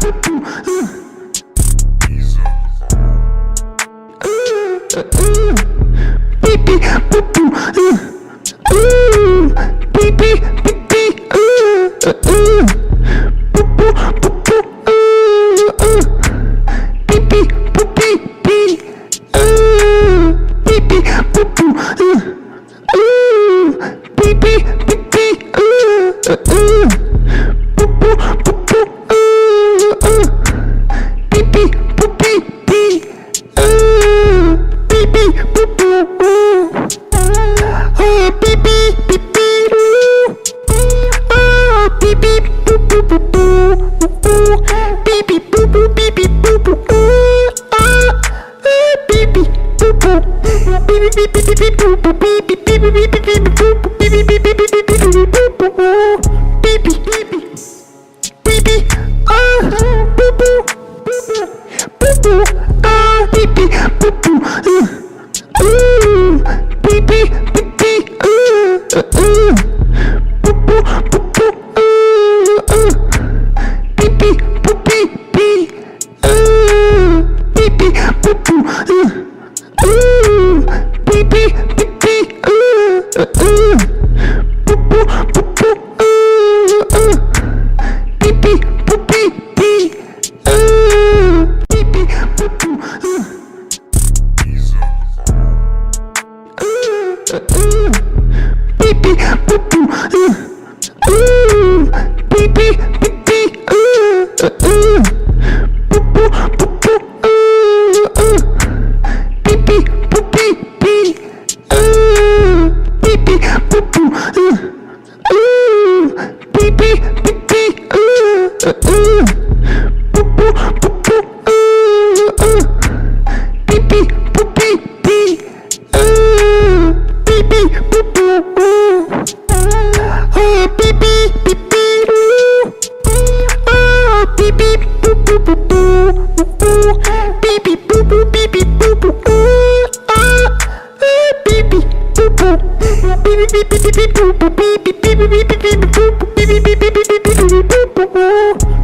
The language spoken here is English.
Pipi, pupu, pipi, pipi, pupu, pupu, pipi, pupi, pi, pipi, pupu, pipi, pipi, pupu, pupu, pipi, pupi, pi, pipi, pupu, pipi, pipi, pipi, pupu, pupu, pipi, pupu, pipi, pupu, pipi, pupu, pipi, pipi, pipi, pupu, pipi, pipi, pipi, pipi, pupu, pipi, pipi, pipi, pipi, pupu, pipi, pipi, pipi, pupu, pupu, pipi, pupu, pipi, pipi, pupu, pupu, pipi, pupi, pi, pipi, pupu, pipi, pipi, pupu, pupu, pipi, pupi, pi, pipi, pupu, pipi, pupu, pipi, pipi, pupu, pupu, pipi, pupi, pi, pipi, pupu, pipi, pipi, pupu, pupu, pipi, pupi, pi, pipi, pupu, pipi, pipi, pipi, pupu, pupu, pipi, pupu, pipi, pupu, pipi, pupu, pipi, pipi, pipi, pupu, pipi, pipi, pipi, pupu, pipi, pipi, pipi, pipi, pupu.